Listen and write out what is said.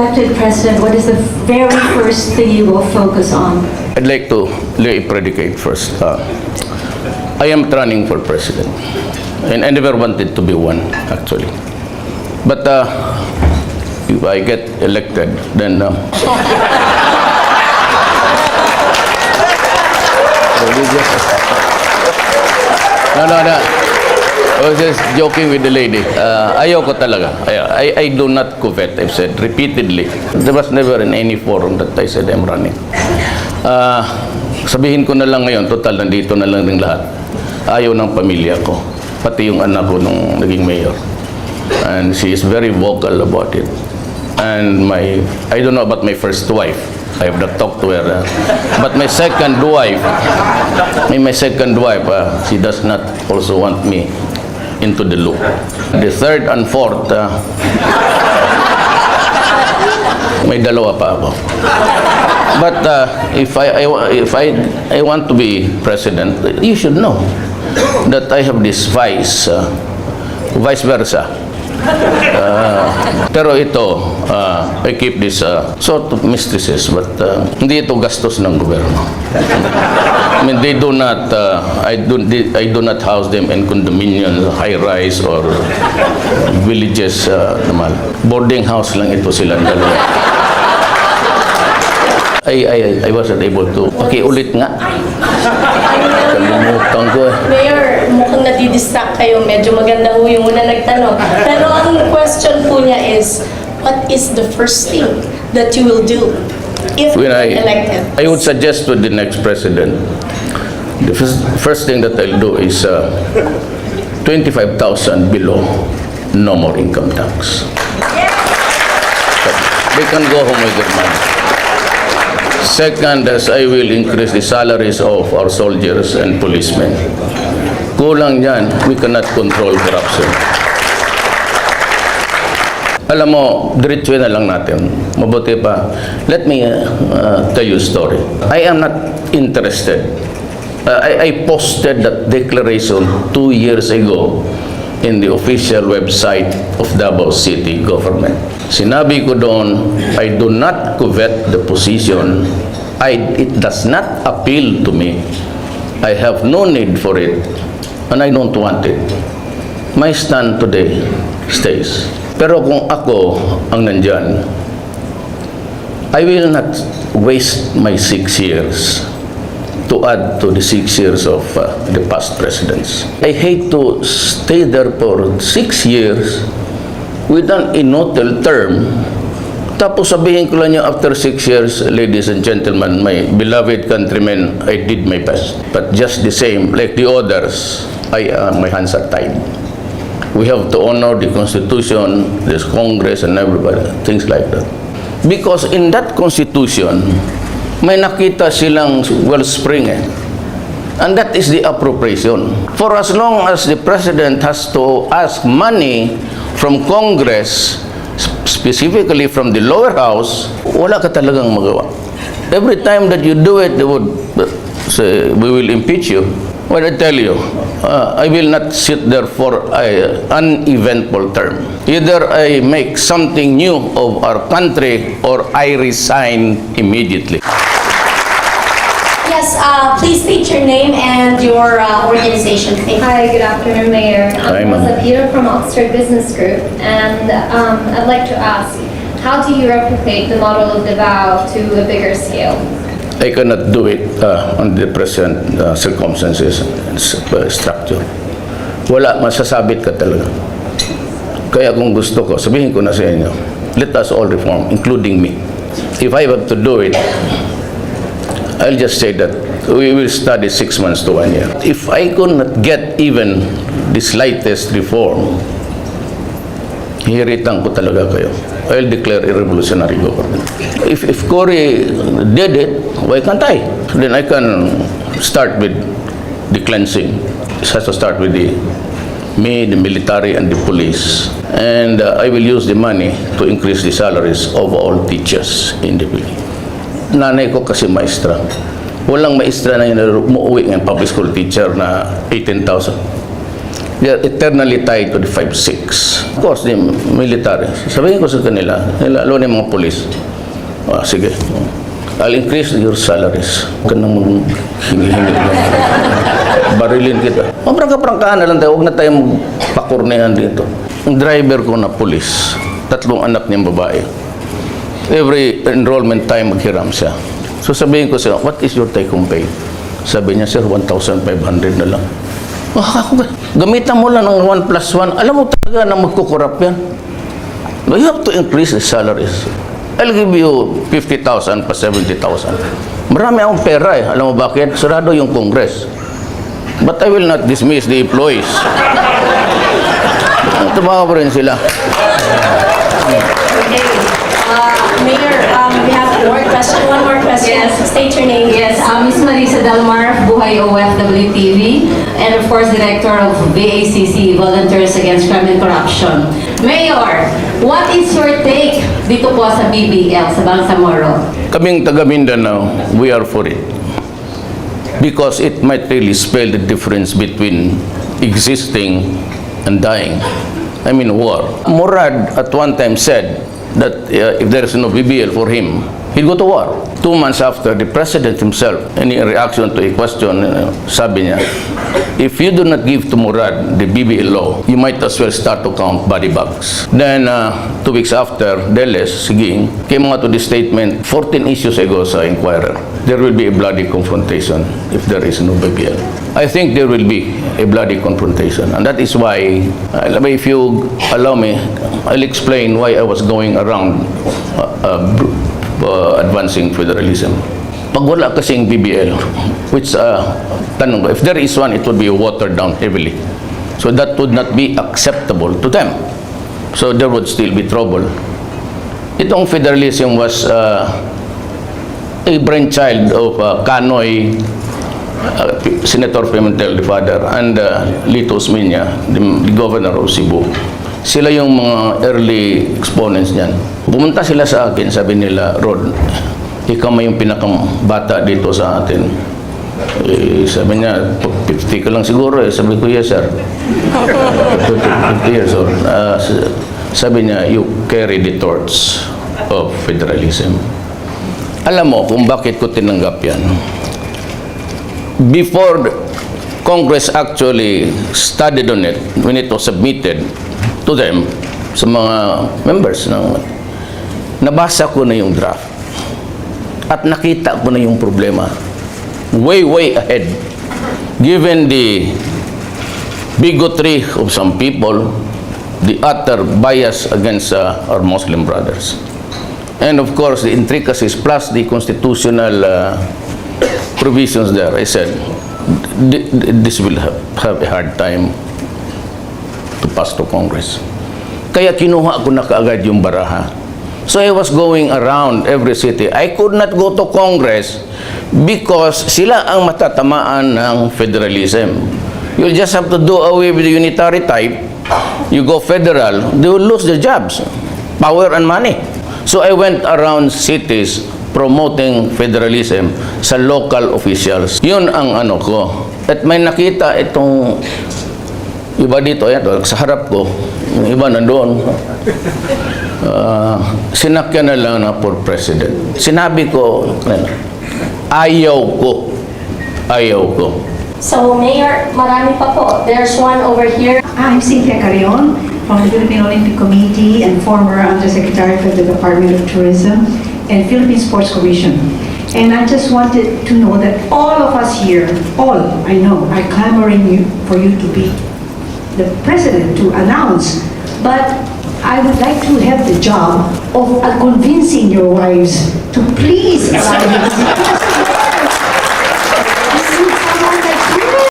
Elected president, what is the very first thing you will focus on? I'd like to lay a predicate first. I am running for president, and I never wanted to be one, actually. But if I get elected, then no. I was just joking with the lady. Ayoko talaga. I do not covet, I've said repeatedly. There was never in any forum that I said I'm running. Sabihin ko na lang ngayon, total, nandito na lang ng lahat. Ayaw ng pamilya ko. Pati yung anak ko nung naging mayor. And she is very vocal about it. And I don't know about my first wife. I have not talked to her. But my second wife, she does not also want me into the loop. The third and fourth, may dalawa pa ako. But if I want to be president, you should know that I have this vice versa. Pero ito, I keep this sort of mysticism, but hindi ito gastos ng gobyerno. I mean, they do not, I do not house them in condominiums, high-rise, or villages naman. Boarding house lang ito silang dalawa. I wasn't able to. Ulit nga. Kalimutan ko eh. Mayor, mukhang nadidistract kayo. Medyo maganda ho yung una nagtanong. Pero ang question po niya is, what is the first thing that you will do if elected? I would suggest to the next president, the first thing that I'll do is 25,000 below, no more income tax. They can go home with their money. Second, as I will increase the salaries of our soldiers and policemen. Kulang yan, we cannot control corruption. Alam mo, diretso na lang natin. Mabuti pa. Let me tell you a story. I am not interested. I posted that declaration 2 years ago in the official website of Davao City government. Sinabi ko doon, I do not covet the position. It does not appeal to me. I have no need for it, and I don't want it. My stand today stays. Pero kung ako ang nandyan, I will not waste my 6 years to add to the 6 years of the past presidents. I hate to stay there for 6 years with an inaudible term, tapos sabihin ko lang niya after 6 years, ladies and gentlemen, my beloved countrymen, I did my best. But just the same, like the others, my hands are tied. We have to honor the Constitution, this Congress, and everybody, things like that. Because in that Constitution, may nakita silang wellspring eh. And that is the appropriation. For as long as the President has to ask money from Congress, specifically from the lower house, wala ka talagang magawa. Every time that you do it, they would say, we will impeach you. Well, I tell you, I will not sit there for an uneventful term. Either I make something new of our country or I resign immediately. Yes, please state your name and your organization. Thank you. Hi, good afternoon, Mayor. Hi, I'm ma'am. Rosa Peter from Oxford Business Group, and I'd like to ask, how do you replicate the model of Davao to a bigger scale? I cannot do it on the present circumstances and structure. Wala, masasabit ka talaga. Kaya kung gusto ko, sabihin ko na sa inyo, let us all reform, including me. If I have to do it, I'll just say that we will study 6 months to 1 year. If I could not get even the slightest reform, hiritan ko talaga kayo. I'll declare a revolutionary government. If Cory did it, why can't I? Then I can start with the cleansing. It has to start with the military, and the police. And I will use the money to increase the salaries of all teachers in the Philippines. Nanay ko kasi maestra. Walang maestra na umuwi ng public school teacher na 18,000. they are eternally tied to the 5-6. Of course, the military. Sabihin ko sa kanila, lalo na yung mga polis, sige, I'll increase your salaries. Huwag ka nang hingi-hingi. Barilin kita. Prangka-prangkaan na lang tayo. Huwag na tayo magpakurnehan dito. Ang driver ko na polis, 3 anak niyang babae. Every enrollment time maghiram siya. So sabihin ko siya, what is your take-home pay? Sabi niya, sir, 1,500 na lang. Gamitan mo lang ng 1+1. Alam mo talaga na magkukurap yan. You have to increase the salaries. I'll give you 50,000 pa 70,000. Marami akong pera eh. Alam mo bakit? Sarado yung Congress. But I will not dismiss the employees. Tumawa pa rin sila. Mayor, we have one more question. Yes. State your name. Yes, Miss Marisa Dalmar of Buhay OFW TV, and of course, Director of VACC, Volunteers Against Crime and Corruption. Mayor, what is your take dito po sa BBL, sa Bangsamoro? Kaming taga Mindanao, we are for it. Because it might really spell the difference between existing and dying. I mean war. Murad at one time said that if there is no BBL for him, he'll go to war. 2 months after, the president himself, in reaction to a question, sabi niya, if you do not give to Murad the BBL law, you might as well start to count body bags. Then, 2 weeks after, Deles, Siging, came out with the statement 14 issues ago sa Inquirer. There will be a bloody confrontation if there is no BBL. I think there will be a bloody confrontation. And that is why, if you allow me, I'll explain why I was going around advancing federalism. Pag wala kasing BBL, which, tanong ko, if there is one, it would be watered down heavily. So that would not be acceptable to them. So there would still be trouble. Itong federalism was a brainchild of Canoy, Senator Pimentel, the father, and Lito Osmeña, the governor of Cebu. Sila yung mga early exponents niyan. Pumunta sila sa akin, sabi nila, Rod, ikaw may yung pinakabata dito sa atin. Sabi niya, 50 ka lang siguro eh. Sabi ko, yes sir. 50 years old. Sabi niya, you carry the torch of federalism. Alam mo kung bakit ko tinanggap yan. Before Congress actually studied on it, when it was submitted to them, sa mga members, nabasa ko na yung draft. At nakita ko na yung problema. Way ahead. Given the bigotry of some people, the utter bias against our Muslim brothers. And of course, the intricacies plus the constitutional provisions there. I said, this will have a hard time to pass to Congress. Kaya kinuha ko na kaagad yung baraha. So I was going around every city. I could not go to Congress because sila ang matatamaan ng federalism. You'll just have to do away with the unitary type. You go federal, they will lose their jobs, power and money. So I went around cities promoting federalism sa local officials. Yun ang ano ko. At may nakita itong iba dito, ayan, sa harap ko, yung iba nandoon. Sinakyan na lang na for president. Sinabi ko, ayaw ko. So, Mayor, marami pa po. There's one over here. I'm Cynthia Carrion from the Philippine Olympic Committee and former Undersecretary for the Department of Tourism and Philippine Sports Commission. And I just wanted to know that all of us here, all I know, are clamoring for you to be the president to announce. But I would like to have the job of convincing your wives to please allow you. Because